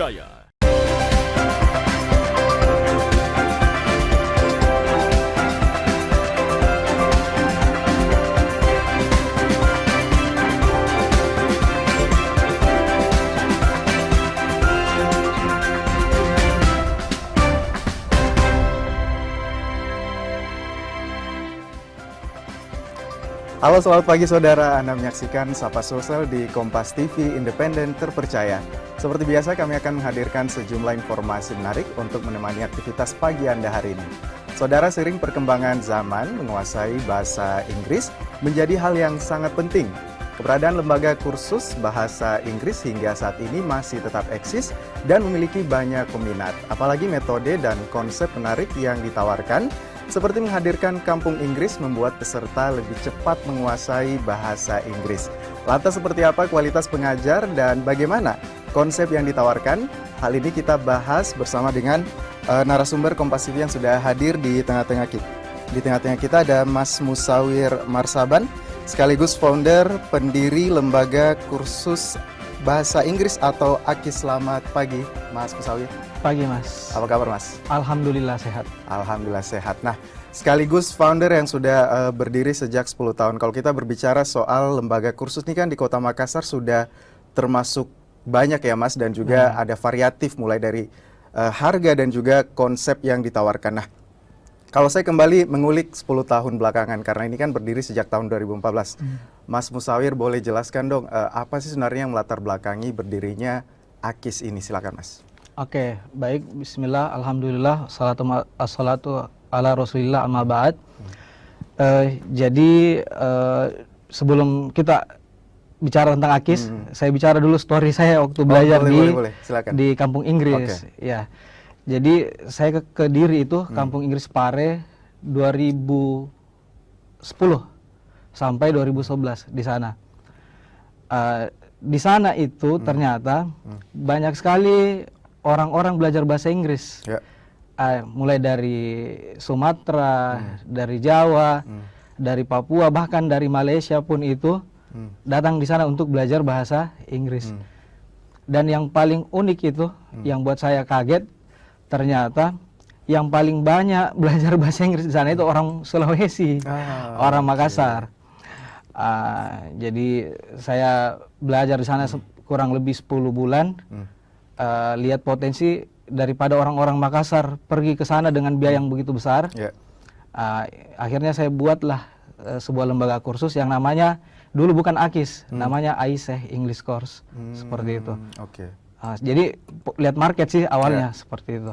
terpercaya. Halo, selamat pagi saudara. Anda menyaksikan Sapa Sosial di Kompas TV Independen Terpercaya. Seperti biasa, kami akan menghadirkan sejumlah informasi menarik untuk menemani aktivitas pagi Anda hari ini. Saudara, seiring perkembangan zaman, menguasai bahasa Inggris menjadi hal yang sangat penting. Keberadaan lembaga kursus bahasa Inggris hingga saat ini masih tetap eksis dan memiliki banyak peminat. Apalagi metode dan konsep menarik yang ditawarkan, seperti menghadirkan Kampung Inggris membuat peserta lebih cepat menguasai bahasa Inggris. Lantas seperti apa kualitas pengajar dan bagaimana konsep yang ditawarkan? Hal ini kita bahas bersama dengan narasumber Kompas TV yang sudah hadir di tengah-tengah kita. Di tengah-tengah kita ada Mas Musawir Marsaban, sekaligus founder pendiri Lembaga Kursus Bahasa Inggris atau AKIS. Selamat pagi, Mas Musawir. Pagi, Mas. Apa kabar, Mas? Alhamdulillah sehat. Alhamdulillah sehat. Nah, sekaligus founder yang sudah berdiri sejak 10 tahun. Kalau kita berbicara soal lembaga kursus ini kan di Kota Makassar sudah termasuk banyak ya, Mas, dan juga ada variatif mulai dari harga dan juga konsep yang ditawarkan. Nah, kalau saya kembali mengulik 10 tahun belakangan, karena ini kan berdiri sejak tahun 2014. Mas Musawir, boleh jelaskan dong, apa sih sebenarnya yang melatar belakangi berdirinya AKIS ini? Silakan, Mas. Oke, baik. Bismillah, alhamdulillah, assalatu ala rasulillah amma ba'd. Jadi sebelum kita bicara tentang AKIS, saya bicara dulu story saya waktu belajar boleh. di Kampung Inggris. Ya, jadi saya ke Kediri itu Kampung Inggris Pare 2010 sampai 2011 di sana. Di sana itu ternyata banyak sekali orang-orang belajar bahasa Inggris. Mulai dari Sumatera, dari Jawa, dari Papua, bahkan dari Malaysia pun itu datang di sana untuk belajar bahasa Inggris. Dan yang paling unik itu, yang buat saya kaget, ternyata yang paling banyak belajar bahasa Inggris di sana itu orang Sulawesi, orang Makassar. Jadi saya belajar di sana kurang lebih 10 bulan. Lihat potensi daripada orang-orang Makassar pergi ke sana dengan biaya yang begitu besar. Akhirnya saya buatlah sebuah lembaga kursus yang namanya dulu bukan AKIS, namanya AISEH English Course, seperti itu. Jadi lihat market sih awalnya seperti itu.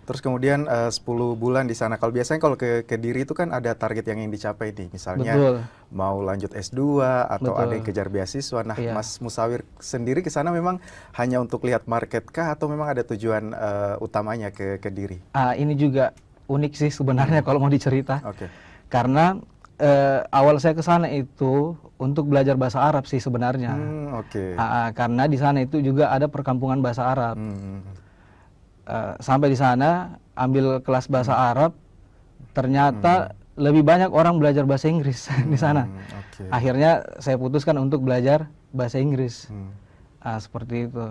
Terus kemudian 10 bulan di sana. Kalau biasanya kalau ke Kediri itu kan ada target yang ingin dicapai nih. Misalnya mau lanjut S2 atau ada yang kejar beasiswa. Nah, Mas Musawir sendiri ke sana memang hanya untuk lihat market kah atau memang ada tujuan utamanya ke Kediri? Ini juga unik sih sebenarnya kalau mau dicerita. Karena awal saya ke sana itu untuk belajar bahasa Arab sih sebenarnya. Karena di sana itu juga ada perkampungan bahasa Arab. Sampai di sana ambil kelas bahasa Arab, ternyata lebih banyak orang belajar bahasa Inggris di sana. Akhirnya saya putuskan untuk belajar bahasa Inggris. Seperti itu.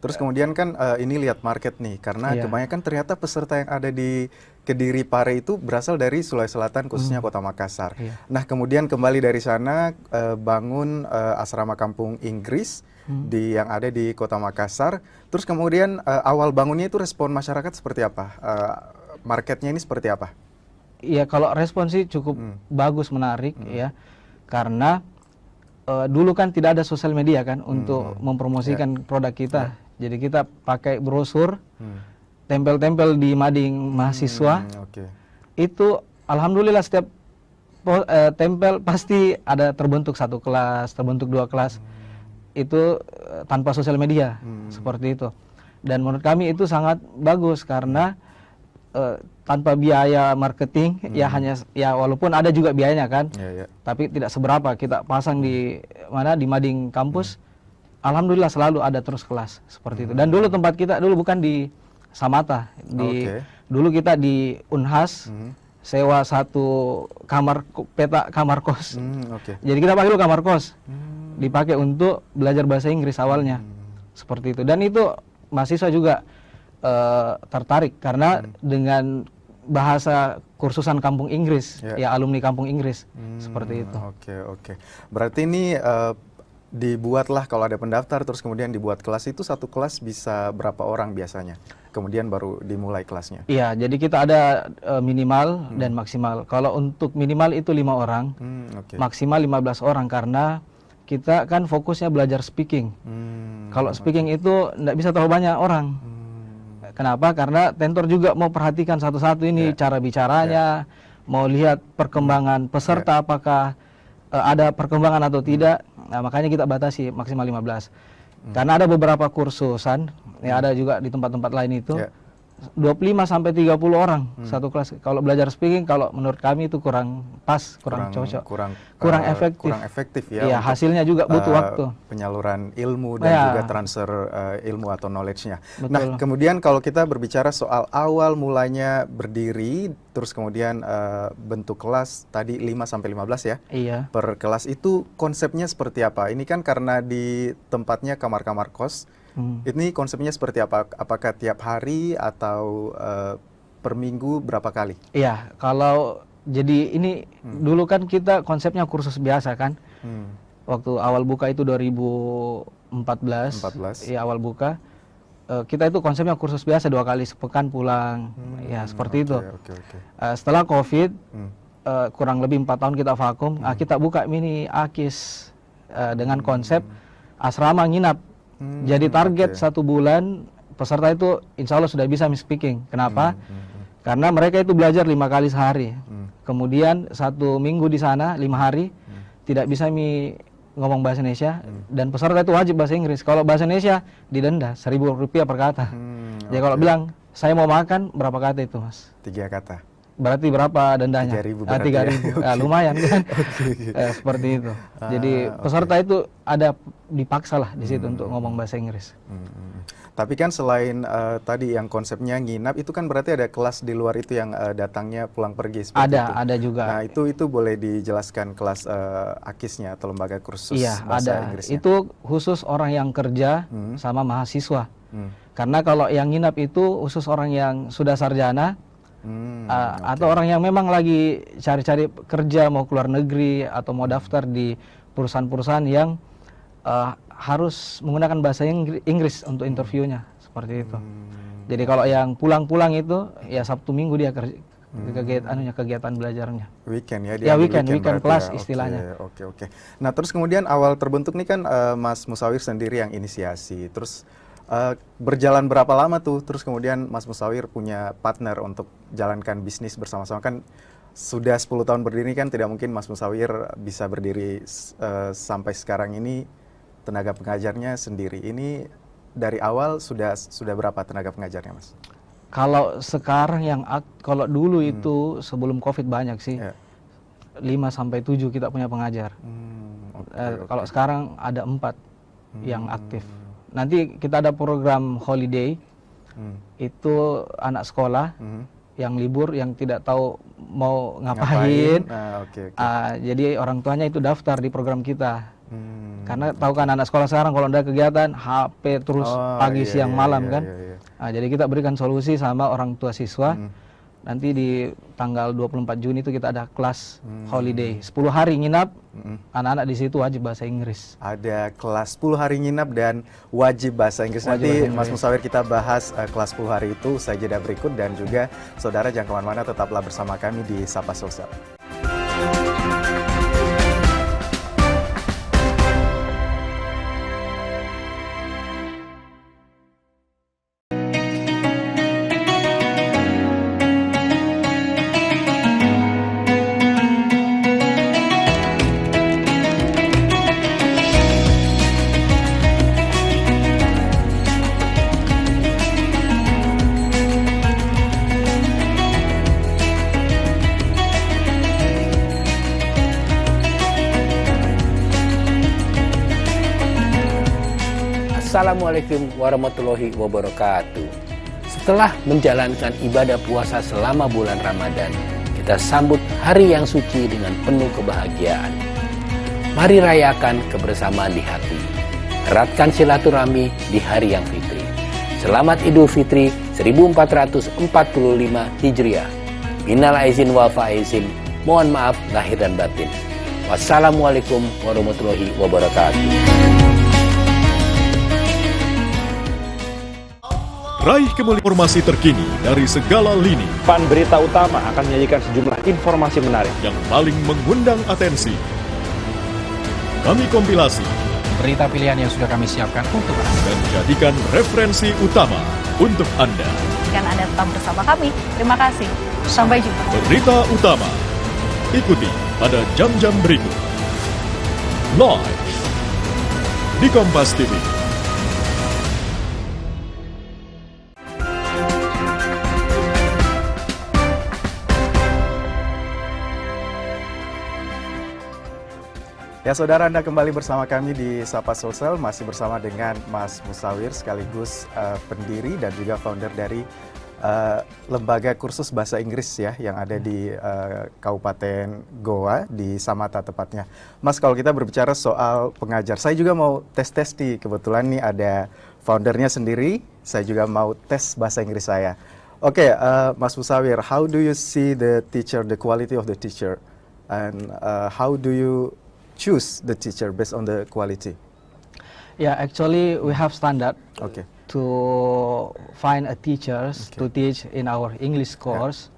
Terus kemudian kan ini lihat market nih, karena kebanyakan ternyata peserta yang ada di Kediri Pare itu berasal dari Sulawesi Selatan, khususnya Kota Makassar. Nah, kemudian kembali dari sana bangun asrama Kampung Inggris yang ada di Kota Makassar. Terus kemudian awal bangunnya itu respon masyarakat seperti apa? Marketnya ini seperti apa? Iya, kalau respon sih cukup bagus, menarik ya. Karena dulu kan tidak ada sosial media kan untuk mempromosikan produk kita. Jadi kita pakai brosur, tempel-tempel di mading mahasiswa. Itu alhamdulillah setiap tempel pasti ada terbentuk satu kelas, terbentuk 2 kelas. Itu tanpa sosial media, seperti itu. Dan menurut kami itu sangat bagus karena tanpa biaya marketing, ya walaupun ada juga biayanya kan, tapi tidak seberapa. Kita pasang di mading kampus, alhamdulillah selalu ada terus kelas seperti itu. Dan dulu tempat kita dulu bukan di Samata, dulu kita di Unhas, sewa satu kamar kos. Jadi kita pakai dulu kamar kos, dipakai untuk belajar bahasa Inggris awalnya, seperti itu. Dan itu mahasiswa juga tertarik karena dengan bahasa kursusan kampung Inggris, ya alumni kampung Inggris, seperti itu. Oke. Berarti ini dibuatlah kalau ada pendaftar, terus kemudian dibuat kelas itu, satu kelas bisa berapa orang biasanya? Kemudian baru dimulai kelasnya? Iya, jadi kita ada minimal dan maksimal. Kalau untuk minimal itu 5 orang, maksimal 15 orang karena kita kan fokusnya belajar speaking. Kalau speaking itu nggak bisa terlalu banyak orang. Kenapa? Karena tentor juga mau perhatikan satu-satu ini cara bicaranya, mau lihat perkembangan peserta apakah ada perkembangan atau tidak. Nah, makanya kita batasi maksimal 15. Karena ada beberapa kursusan, ya ada juga di tempat-tempat lain itu 25 sampai 30 orang satu kelas. Kalau belajar speaking, kalau menurut kami itu kurang pas, kurang cocok, kurang efektif. Kurang efektif ya. Iya, hasilnya juga butuh waktu. Penyaluran ilmu dan juga transfer ilmu atau knowledge-nya. Nah, kemudian kalau kita berbicara soal awal mulanya berdiri, terus kemudian bentuk kelas tadi 5 sampai 15 ya. Iya. Per kelas itu konsepnya seperti apa? Ini kan karena di tempatnya kamar-kamar kos. Ini konsepnya seperti apa? Apakah tiap hari atau per minggu berapa kali? Iya, kalau jadi ini dulu kan kita konsepnya kursus biasa kan. Waktu awal buka itu 2014, ya awal buka. Kita itu konsepnya kursus biasa 2 kali sepekan pulang, ya seperti itu. Setelah COVID, kurang lebih 4 tahun kita vakum, kita buka mini AKIS dengan konsep asrama nginap. Jadi target 1 bulan peserta itu insya Allah sudah bisa speaking. Kenapa? Karena mereka itu belajar 5 kali sehari. Kemudian 1 minggu di sana 5 hari tidak bisa ngomong bahasa Indonesia dan peserta itu wajib bahasa Inggris. Kalau bahasa Indonesia didenda Rp1.000 per kata. Jadi kalau bilang saya mau makan berapa kata itu Mas? 3 kata. Berarti berapa dendanya? 3.000 3.000. Ya, lumayan kan? Seperti itu. Jadi peserta itu ada dipaksa lah di situ untuk ngomong bahasa Inggris. Tapi kan selain tadi yang konsepnya nginap, itu kan berarti ada kelas di luar itu yang datangnya pulang pergi seperti itu. Ada juga. Nah, itu boleh dijelaskan kelas AKIS-nya atau lembaga kursus bahasa Inggrisnya? Itu khusus orang yang kerja sama mahasiswa. Karena kalau yang nginap itu khusus orang yang sudah sarjana, atau orang yang memang lagi cari-cari kerja, mau keluar negeri atau mau daftar di perusahaan-perusahaan yang harus menggunakan bahasa Inggris untuk interviewnya, seperti itu. Jadi kalau yang pulang-pulang itu ya Sabtu Minggu dia kegiatan belajarnya. Weekend ya? Ya weekend kelas istilahnya. Oke. Nah terus kemudian awal terbentuk nih kan Mas Musawir sendiri yang inisiasi. Terus berjalan berapa lama tuh? Terus kemudian Mas Musawir punya partner untuk jalankan bisnis bersama-sama, kan sudah 10 tahun berdiri kan, tidak mungkin Mas Musawir bisa berdiri sampai sekarang ini tenaga pengajarnya sendiri. Ini dari awal sudah berapa tenaga pengajarnya Mas? Kalau sekarang kalau dulu itu sebelum COVID banyak sih. 5 sampai 7 kita punya pengajar. Kalau sekarang ada 4 yang aktif. Nanti kita ada program holiday, itu anak sekolah yang libur, yang tidak tahu mau ngapain. Jadi orang tuanya itu daftar di program kita. Karena tahu kan anak sekolah sekarang kalau ada kegiatan HP terus pagi siang malam kan. Jadi kita berikan solusi sama orang tua siswa. Nanti di tanggal 24 Juni itu kita ada kelas holiday 10 hari nginap, anak-anak di situ wajib bahasa Inggris. Ada kelas 10 hari nginap dan wajib bahasa Inggris. Nanti Mas Musawir kita bahas kelas 10 hari itu usai jeda berikut, dan juga saudara jangan kemana-mana, tetaplah bersama kami di Sapa Sosial. Assalamualaikum warahmatullahi wabarakatuh. Setelah menjalankan ibadah puasa selama bulan Ramadan, kita sambut hari yang suci dengan penuh kebahagiaan. Mari rayakan kebersamaan di hati. Eratkan silaturahmi di hari yang fitri. Selamat Idul Fitri 1445 Hijriah. Minal aizin wal faizin. Mohon maaf lahir dan batin. Wassalamualaikum warahmatullahi wabarakatuh. Raih kemuliaan informasi terkini dari segala lini Pan Berita Utama akan menyajikan sejumlah informasi menarik yang paling mengundang atensi. Kami kompilasi berita pilihan yang sudah kami siapkan untuk Anda. dan jadikan referensi utama untuk Anda. Dan Anda tetap bersama kami. Terima kasih. Sampai jumpa. Berita utama. Ikuti pada jam-jam berikut. Live di Kompas TV. Ya saudara, Anda kembali bersama kami di Sapa Sosial, masih bersama dengan Mas Musawir sekaligus pendiri dan juga founder dari lembaga kursus bahasa Inggris ya yang ada di Kabupaten Goa, di Samata tepatnya. Mas, kalau kita berbicara soal pengajar, saya juga mau tes-tes nih, kebetulan nih ada foundernya sendiri, saya juga mau tes bahasa Inggris saya. Oke, Mas Musawir, how do you see the teacher, the quality of the teacher, and how do you choose the teacher based on the quality? Yeah, actually we have standard Okay. to find a teachers to teach in our English course.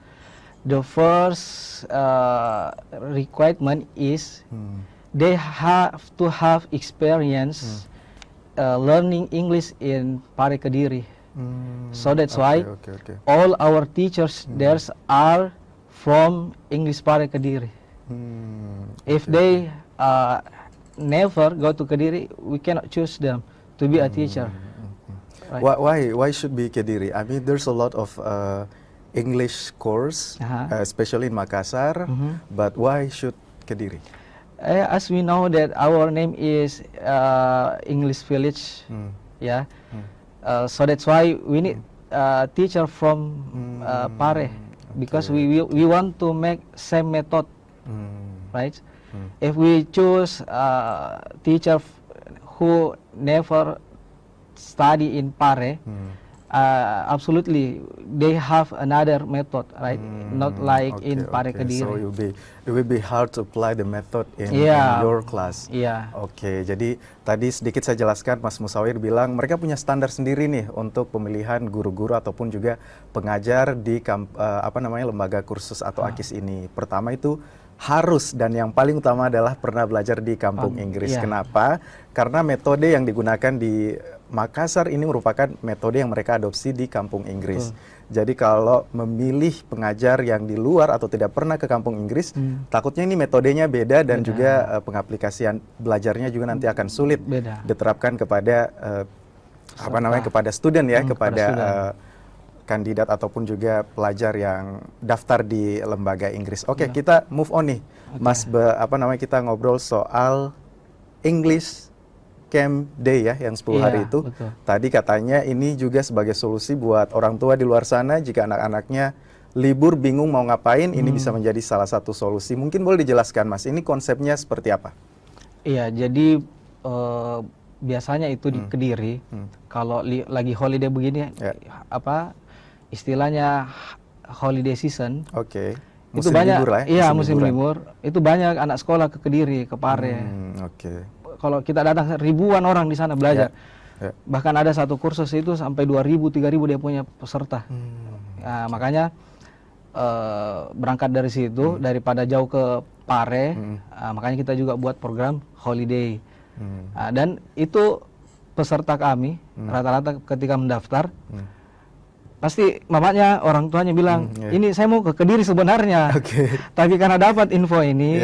The first requirement is they have to have experience learning English in Pare Kediri. So that's why Okay. all our teachers there are from English Pare Kediri. If they never go to Kediri, we cannot choose them to be a teacher. Right. Why should be Kediri? I mean, there's a lot of English course, especially in Makassar, but why should Kediri? As we know that our name is English Village, yeah. So that's why we need a teacher from Pare, because we want to make same method, right? If we choose teacher who never study in Pare, absolutely they have another method, right? Not like in Pare Kediri. So it will be hard to apply the method in your class. Yeah. Oke, jadi tadi sedikit saya jelaskan, Mas Musawir bilang mereka punya standar sendiri nih untuk pemilihan guru-guru ataupun juga pengajar di lembaga kursus atau AKIS ini. Pertama itu harus, dan yang paling utama adalah pernah belajar di kampung Inggris. Kenapa? Karena metode yang digunakan di Makassar ini merupakan metode yang mereka adopsi di kampung Inggris. Jadi kalau memilih pengajar yang di luar atau tidak pernah ke kampung Inggris, takutnya ini metodenya beda dan juga pengaplikasian belajarnya juga nanti akan sulit diterapkan kepada kepada student ya, kepada kandidat ataupun juga pelajar yang daftar di lembaga Inggris. Oke, kita move on nih, Mas. Kita ngobrol soal English Camp Day ya, yang 10 hari itu. Betul. Tadi katanya ini juga sebagai solusi buat orang tua di luar sana jika anak-anaknya libur bingung mau ngapain, ini bisa menjadi salah satu solusi. Mungkin boleh dijelaskan, Mas, ini konsepnya seperti apa? Iya, jadi biasanya itu di Kediri, kalau lagi holiday begini, istilahnya holiday season. Oke. Itu banyak, musim libur. Itu banyak anak sekolah ke Kediri, ke Pare. Kalau kita datang ribuan orang di sana belajar. Bahkan ada satu kursus itu sampai 2.000, 3.000 dia punya peserta. Nah, makanya berangkat dari situ, daripada jauh ke Pare, makanya kita juga buat program holiday. Dan itu peserta kami rata-rata ketika mendaftar, pasti mamanya, orang tuanya bilang, ini saya mau ke Kediri sebenarnya, tapi karena dapat info ini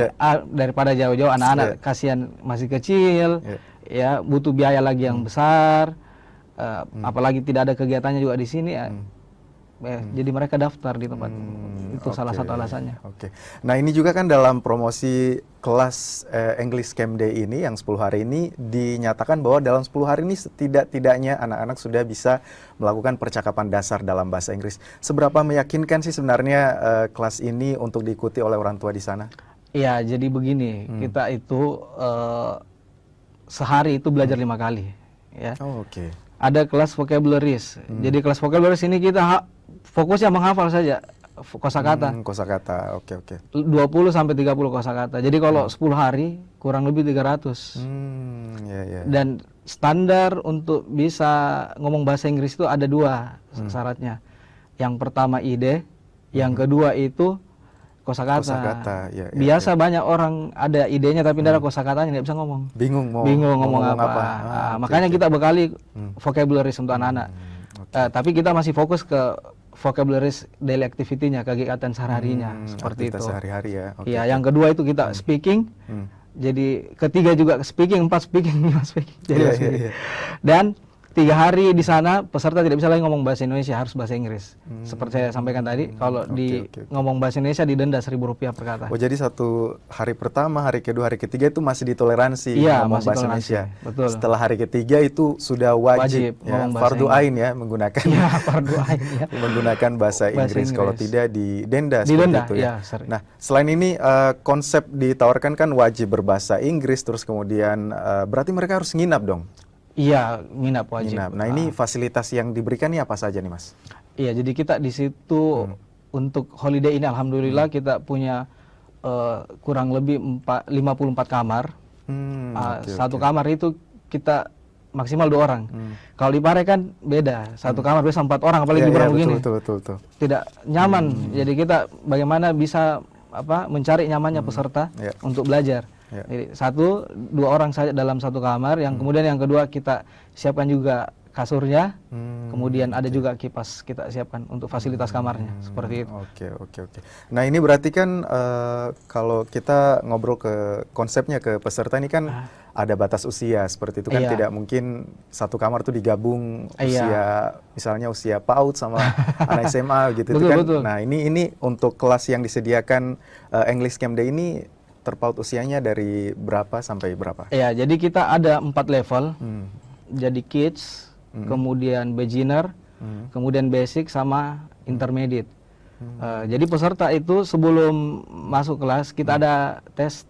daripada jauh-jauh, anak-anak kasihan masih kecil, ya butuh biaya lagi yang besar, apalagi tidak ada kegiatannya juga di sini, jadi mereka daftar di tempat itu salah satu alasannya. Nah, ini juga kan dalam promosi kelas English Camp Day ini yang 10 hari ini dinyatakan bahwa dalam 10 hari ini setidak-tidaknya anak-anak sudah bisa melakukan percakapan dasar dalam bahasa Inggris. Seberapa meyakinkan sih sebenarnya kelas ini untuk diikuti oleh orang tua di sana? Iya, jadi begini, kita itu sehari itu belajar 5 kali, ya. ada kelas vocabularies. Jadi kelas vocabularies ini kita fokusnya menghafal saja kosakata. Kosakata, oke. 20 sampai 30 kosakata. Jadi kalau 10 hari kurang lebih 300. Ya. Dan standar untuk bisa ngomong bahasa Inggris itu ada 2 syaratnya. Yang pertama ide, yang kedua itu kosakata. Ya, Biasa banyak orang ada idenya tapi tidak ada kosakatanya, nggak bisa ngomong. Bingung ngomong apa. Makanya kita bekali vocabularies untuk anak-anak. Tapi kita masih fokus ke vocabularies daily activity-nya, kegiatan sehari-harinya seperti itu. Sehari-hari ya. Iya, yang kedua itu kita speaking. Jadi ketiga juga speaking, 4 speaking, 5 speaking. Jadi speaking. Dan 3 hari di sana peserta tidak bisa lagi ngomong bahasa Indonesia, harus bahasa Inggris. Seperti saya sampaikan tadi, kalau ngomong bahasa Indonesia didenda Rp1.000 per kata. Oh, jadi 1 hari pertama, hari kedua, hari ketiga itu masih ditoleransi ngomong bahasa Indonesia. Betul. Setelah hari ketiga itu sudah wajib ya, fardu ain ya menggunakan fardu ain ya. menggunakan bahasa Inggris. Kalau tidak didenda seperti itu ya. Nah, selain ini konsep ditawarkan kan wajib berbahasa Inggris, terus kemudian berarti mereka harus nginap dong. Iya, nginap wajib. Nah, ini fasilitas yang diberikan nih apa saja nih, Mas? Iya, jadi kita di situ untuk holiday ini alhamdulillah kita punya kurang lebih 54 kamar. Satu kamar itu kita maksimal 2 orang. Kalau di Pare kan beda, satu kamar bisa 4 orang, apalagi liburan begini. Betul. Tidak nyaman. Jadi kita bagaimana bisa mencari nyamannya peserta untuk belajar. Jadi 1-2 orang saja dalam satu kamar, yang kemudian yang kedua kita siapkan juga kasurnya, kemudian ada juga kipas kita siapkan untuk fasilitas kamarnya, seperti itu. Oke. Nah, ini berarti kan kalau kita ngobrol ke konsepnya ke peserta ini kan ada batas usia seperti itu kan, tidak mungkin satu kamar tuh digabung usia, misalnya usia PAUD sama anak SMA gitu kan. Betul. Nah, ini untuk kelas yang disediakan English Camp Day ini terpaut usianya dari berapa sampai berapa? Ya, jadi kita ada 4 level. Jadi kids, kemudian beginner, kemudian basic sama intermediate. Jadi peserta itu sebelum masuk kelas kita ada tes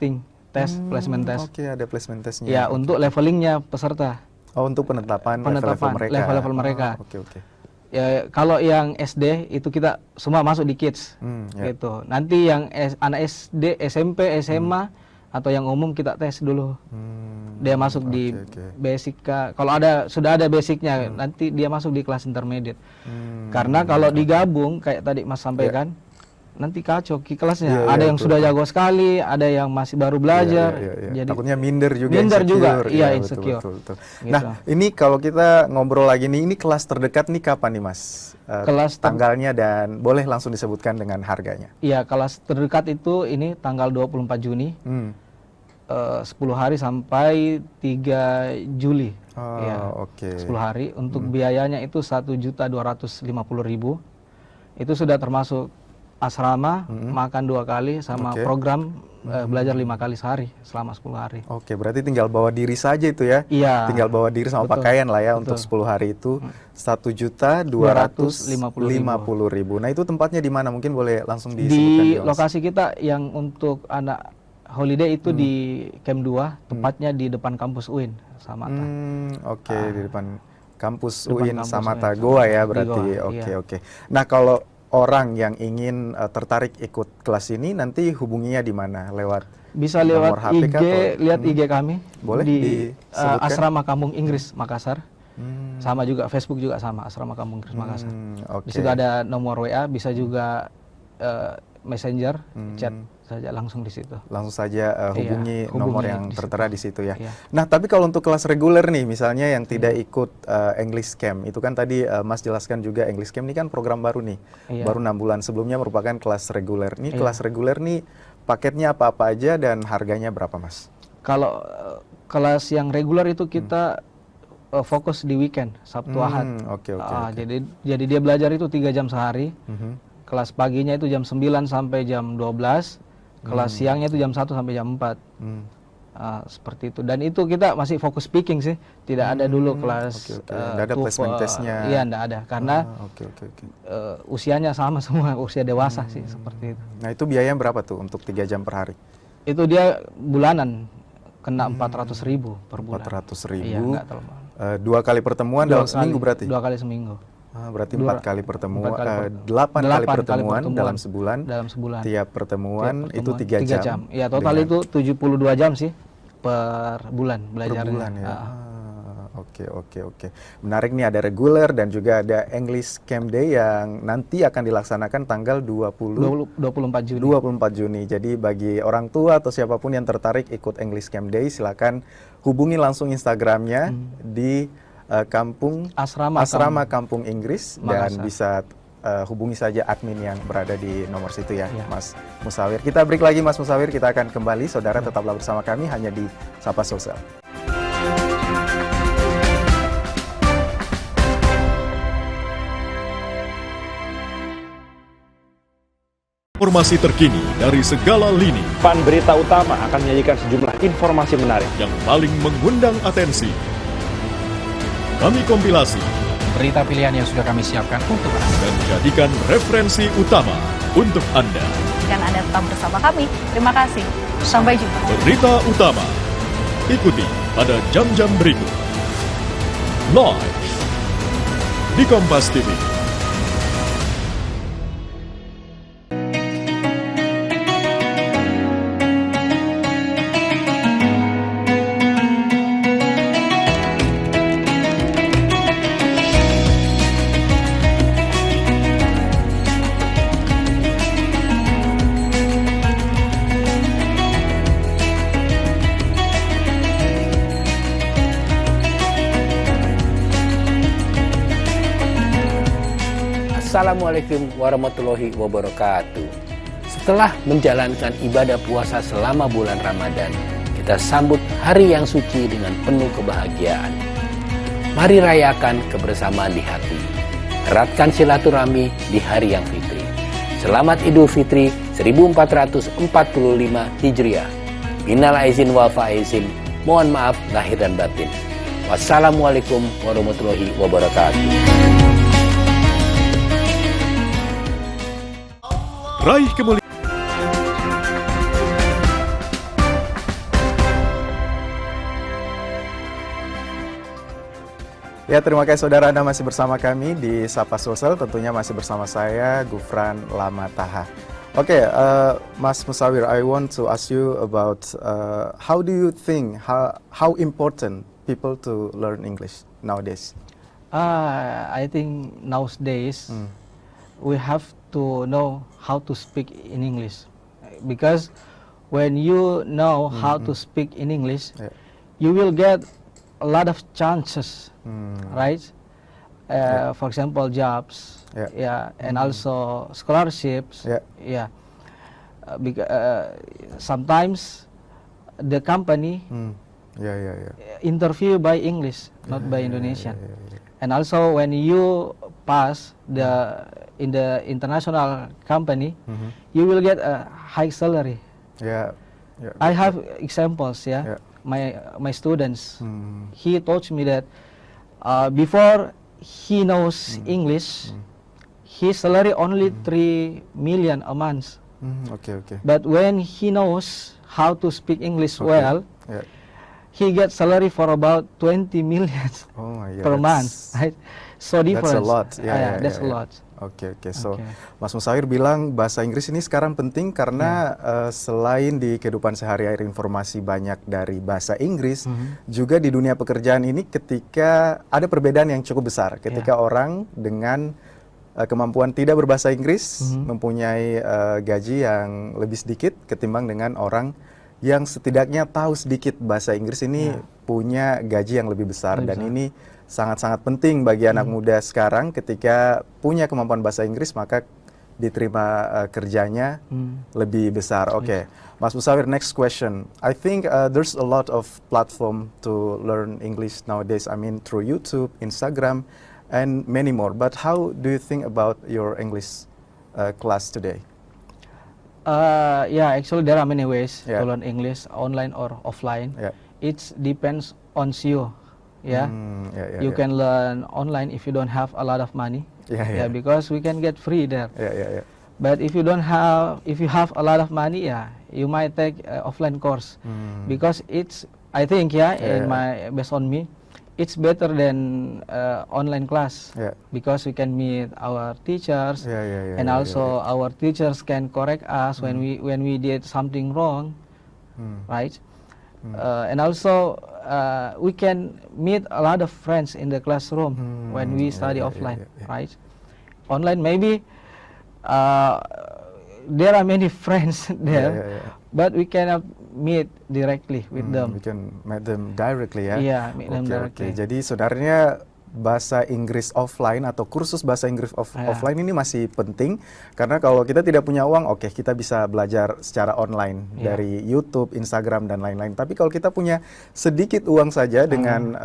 placement test. Oke, ada placement testnya. Ya, untuk levelingnya peserta. Oh, untuk penetapan level mereka. Oke. Ya, kalau yang SD itu kita semua masuk di kids, gitu. Nanti yang anak SD, SMP, SMA atau yang umum kita tes dulu. Dia masuk di basic. Kalau sudah ada basicnya, nanti dia masuk di kelas intermediate. Karena kalau digabung kayak tadi Mas sampaikan, nanti kacau kelasnya. Ada yang sudah jago sekali, ada yang masih baru belajar. Jadi takutnya minder juga. Insecure. Betul. Nah, ini kalau kita ngobrol lagi nih, ini kelas terdekat nih kapan nih, Mas? Kelas tanggalnya dan boleh langsung disebutkan dengan harganya. Iya, kelas terdekat itu ini tanggal 24 Juni. 10 hari sampai 3 Juli. Oke. 10 hari. Untuk biayanya itu 1.250.000. Itu sudah termasuk asrama, makan 2 kali, sama program belajar 5 kali sehari selama 10 hari. Oke, berarti tinggal bawa diri saja itu ya? Iya. Tinggal bawa diri sama pakaian lah ya untuk 10 hari itu. 1.250.000. Nah, itu tempatnya di mana? Mungkin boleh langsung disebutkan. Di lokasi kita yang untuk anak holiday itu di Camp 2, tepatnya di depan kampus UIN Samata. Di depan kampus UIN Samata Goa ya berarti. Oke. Nah, kalau orang yang ingin tertarik ikut kelas ini nanti hubunginya di mana? Bisa lewat IG, lihat IG kami. Boleh di Asrama Kampung Inggris Makassar. Sama juga Facebook juga sama, Asrama Kampung Inggris Makassar. Di situ ada nomor WA, bisa juga Messenger, chat saja langsung di situ. Langsung saja hubungi nomor yang tertera di situ ya. Nah, tapi kalau untuk kelas reguler nih, misalnya yang tidak ikut English Camp, itu kan tadi Mas jelaskan juga English Camp ini kan program baru nih, baru 6 bulan. Sebelumnya merupakan kelas reguler. Nih kelas reguler nih paketnya apa-apa aja dan harganya berapa, Mas? Kalau kelas yang reguler itu kita fokus di weekend, Sabtu Ahad. Jadi dia belajar itu 3 jam sehari. Kelas paginya itu jam 9 sampai jam 12. Kelas siangnya itu jam 1 sampai jam 4. Seperti itu. Dan itu kita masih fokus speaking sih. Tidak ada dulu kelas tidak ada placement testnya. Iya, tidak ada. Karena usianya sama semua, usia dewasa sih, seperti itu. Nah, itu biayanya berapa tuh untuk 3 jam per hari? Itu dia bulanan, kena 400.000 per bulan. 400.000. Iya, enggak terlalu mahal. 2 kali pertemuan dalam seminggu berarti? 2 kali seminggu. Berarti 4 kali pertemuan, 8 kali pertemuan dalam sebulan. Dalam sebulan. Tiap pertemuan itu 3 jam. Ya, total itu 72 jam sih per bulan belajarnya. Per bulan ya. Oke. Menarik nih, ada reguler dan juga ada English Camp Day yang nanti akan dilaksanakan tanggal 24 Juni. 24 Juni. Jadi bagi orang tua atau siapapun yang tertarik ikut English Camp Day, silakan hubungi langsung Instagramnya di Asrama Kampung Inggris Makassar. dan bisa hubungi saja admin yang berada di nomor situ ya, Mas Musawir. Kita break lagi Mas Musawir, kita akan kembali. Saudara tetaplah bersama kami hanya di Sapa Sosial. Informasi terkini dari segala lini Pan Berita Utama akan menyajikan sejumlah informasi menarik yang paling mengundang atensi. Kami kompilasi Berita pilihan yang sudah kami siapkan untuk Anda. dan jadikan referensi utama untuk Anda. Dan Anda tetap bersama kami. Terima kasih. Sampai jumpa. Berita utama ikuti pada jam-jam berikut. Live di Kompas TV. Assalamualaikum warahmatullahi wabarakatuh. Setelah menjalankan ibadah puasa selama bulan Ramadan, kita sambut hari yang suci dengan penuh kebahagiaan. Mari rayakan kebersamaan di hati. Eratkan silaturahmi di hari yang fitri. Selamat Idul Fitri 1445 Hijriah. Minal aizin wal faizin. Mohon maaf lahir dan batin. Wassalamualaikum warahmatullahi wabarakatuh. Raih kemuliaan. Ya, terima kasih saudara, Anda masih bersama kami di Sapa Sosial, tentunya masih bersama saya Gufran Lamataha. Oke, Mas Musawir, I want to ask you about how do you think how important people to learn English nowadays? I think nowadays we have to know how to speak in English, because when you know how to speak in English, you will get a lot of chances, right? For example, jobs, and also scholarships, sometimes the company interview by English, not by Indonesian. And also when you pass in the international company, you will get a high salary. I have examples. My students, he told me that before he knows English, his salary only 3 million a month. But when he knows how to speak English well, he gets salary for about 20 million per month. Right? So different. That's a lot. That's a lot. So Mas Musawir bilang bahasa Inggris ini sekarang penting karena selain di kehidupan sehari-hari informasi banyak dari bahasa Inggris, juga di dunia pekerjaan ini ketika ada perbedaan yang cukup besar ketika orang dengan kemampuan tidak berbahasa Inggris mempunyai gaji yang lebih sedikit ketimbang dengan orang yang setidaknya tahu sedikit bahasa Inggris ini punya gaji yang lebih besar. Dan ini sangat-sangat penting bagi anak muda sekarang ketika punya kemampuan bahasa Inggris maka diterima kerjanya lebih besar. Mas Musawir, next question. I think there's a lot of platform to learn English nowadays. I mean through YouTube, Instagram, and many more. But how do you think about your English class today? Actually there are many ways to learn English, online or offline. It depends on you. You can learn online if you don't have a lot of money. Because we can get free there. But if you have a lot of money, you might take offline course because I think based on me, it's better than online class Yeah. because we can meet our teachers, Yeah, and yeah, also our teachers can correct us when we did something wrong, right? And also we can meet a lot of friends in the classroom when we study offline, right? Online maybe there are many friends there, but we cannot meet directly with them. We can meet them directly ya. Iya, meet them Oke, directly. Jadi sebenarnya bahasa Inggris offline atau kursus bahasa Inggris offline ini masih penting karena kalau kita tidak punya uang, oke, kita bisa belajar secara online dari YouTube, Instagram dan lain-lain. Tapi kalau kita punya sedikit uang saja dengan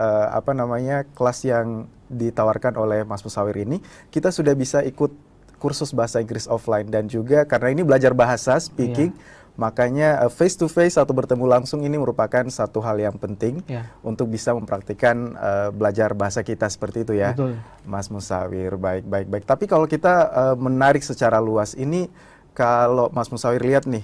kelas yang ditawarkan oleh Mas Musawir ini, kita sudah bisa ikut kursus bahasa Inggris offline. Dan juga karena ini belajar bahasa speaking, makanya face to face atau bertemu langsung ini merupakan satu hal yang penting untuk bisa mempraktikkan belajar bahasa kita seperti itu ya. Betul. Mas Musawir. Baik. Tapi kalau kita menarik secara luas ini, kalau Mas Musawir lihat nih,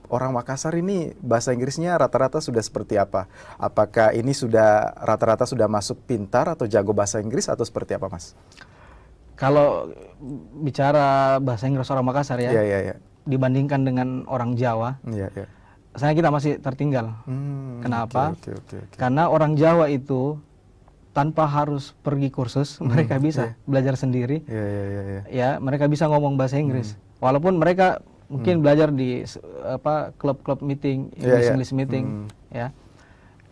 orang Makassar ini bahasa Inggrisnya rata-rata sudah seperti apa? Apakah ini sudah rata-rata sudah masuk pintar atau jago bahasa Inggris atau seperti apa, Mas? Kalau bicara bahasa Inggris orang Makassar ya, Iya. dibandingkan dengan orang Jawa, saya kita masih tertinggal. Kenapa? Oke. Karena orang Jawa itu tanpa harus pergi kursus, mereka bisa belajar sendiri. Ya, mereka bisa ngomong bahasa Inggris. Walaupun mereka mungkin belajar di klub-klub meeting, English meeting, ya.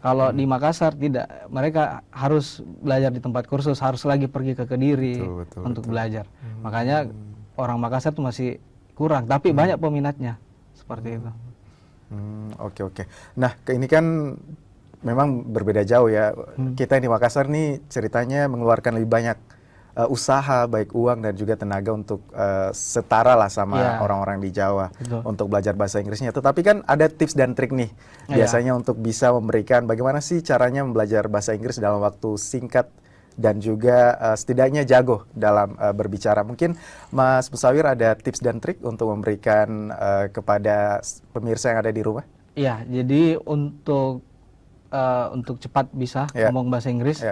Kalau di Makassar tidak, mereka harus belajar di tempat kursus, harus lagi pergi ke Kediri untuk belajar. Makanya orang Makassar itu masih kurang, tapi banyak peminatnya seperti itu. Oke. Nah, ini kan memang berbeda jauh ya. Kita di Makassar nih ceritanya mengeluarkan lebih banyak usaha, baik uang dan juga tenaga untuk setara lah sama orang-orang di Jawa untuk belajar bahasa Inggrisnya. Tetapi kan ada tips dan trik nih biasanya untuk bisa memberikan bagaimana sih caranya belajar bahasa Inggris dalam waktu singkat dan juga setidaknya jago dalam berbicara. Mungkin Mas Musawir ada tips dan trik untuk memberikan kepada pemirsa yang ada di rumah? Iya, jadi untuk cepat bisa ngomong bahasa Inggris,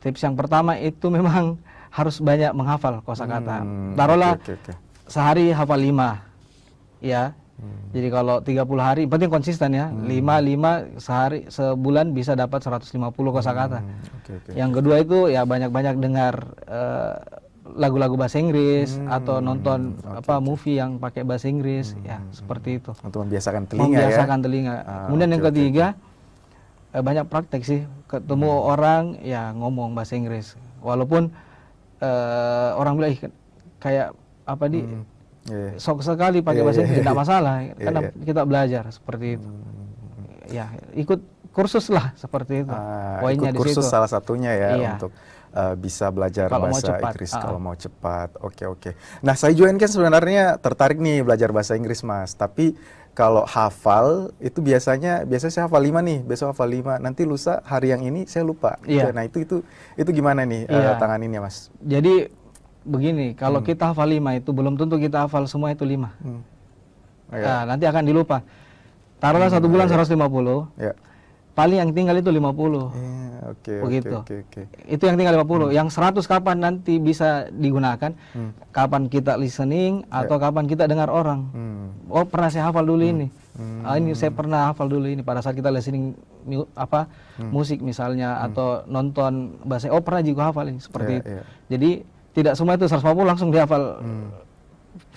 tips yang pertama itu memang harus banyak menghafal kosakata. Taruhlah sehari hafal 5, ya. Jadi kalau 30 hari, penting konsisten ya. 5 sehari, sebulan bisa dapat 150 kosakata. Yang kedua itu ya banyak-banyak dengar lagu-lagu bahasa Inggris atau nonton movie yang pakai bahasa Inggris, ya seperti itu. Untuk membiasakan telinga telinga. Kemudian yang ketiga, banyak praktek sih, ketemu orang ya ngomong bahasa Inggris. Walaupun orang bilang kayak sok sekali pakai bahasa Inggris, tidak masalah, karena kita belajar seperti itu. Ya, ikut kursus lah seperti itu. Poinnya ikut kursus di situ. salah satunya ya untuk bisa belajar bahasa Inggris kalau mau cepat. Oke. Nah, saya juga kan sebenarnya tertarik nih belajar bahasa Inggris, Mas. Tapi kalau hafal itu biasanya saya hafal 5 nih, besok hafal 5, nanti lusa hari yang ini saya lupa. Nah, itu gimana nih tanganinnya, Mas? Jadi begini, kalau kita hafal 5 itu belum tentu kita hafal semua itu 5. Nah, nanti akan dilupa. Taruhlah 1 bulan 150. Paling yang tinggal itu 50. Begitu. Itu yang tinggal 50. Yang 100 kapan nanti bisa digunakan? Kapan kita listening atau kapan kita dengar orang. Oh, pernah saya hafal dulu ini. Ini saya pernah hafal dulu ini pada saat kita listening musik misalnya atau nonton bahasa. Oh, pernah juga hafal ini seperti itu. Jadi tidak semua itu 150 langsung dihafal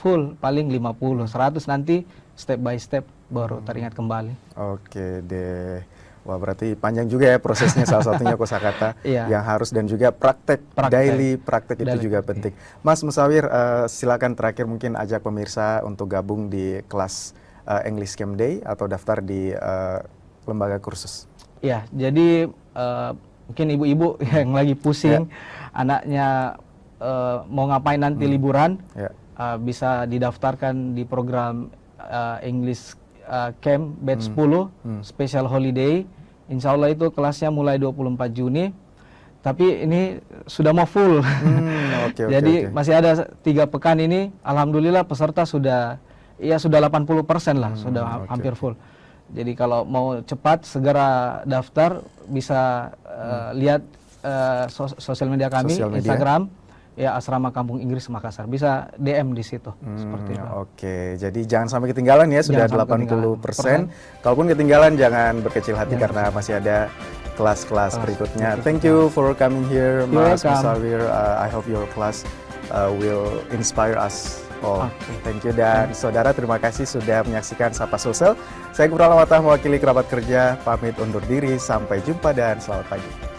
full, paling 50, 100 nanti step by step baru teringat kembali. Oke deh. Wah, berarti panjang juga ya prosesnya, salah satunya kosakata yang harus dan juga praktek. Daily praktek itu juga penting. Mas Musawir, silakan terakhir mungkin ajak pemirsa untuk gabung di kelas English Camp Day atau daftar di lembaga kursus. Ya, jadi mungkin ibu-ibu yang lagi pusing anaknya mau ngapain nanti liburan, bisa didaftarkan di program English Camp Batch 10 Special Holiday. Insya Allah itu kelasnya mulai 24 Juni. Tapi ini sudah mau full. Jadi masih ada 3 pekan ini. Alhamdulillah peserta sudah 80% lah, sudah hampir full. Jadi kalau mau cepat segera daftar, bisa lihat sosial media kami, Sosial media. Instagram, ya Asrama Kampung Inggris Makassar. Bisa DM di situ, seperti itu. Oke, jadi jangan sampai ketinggalan ya, sudah Jangan sampai 80%. Kalaupun ketinggalan jangan berkecil hati karena masih ada kelas-kelas berikutnya. Thank you for coming here, Mas welcome. Musawir. I hope your class will inspire us all. Oke. Thank you, dan saudara terima kasih sudah menyaksikan Sapa Sosial. Saya Gubernur Lawatah mewakili kerabat kerja, pamit undur diri. Sampai jumpa dan selamat pagi.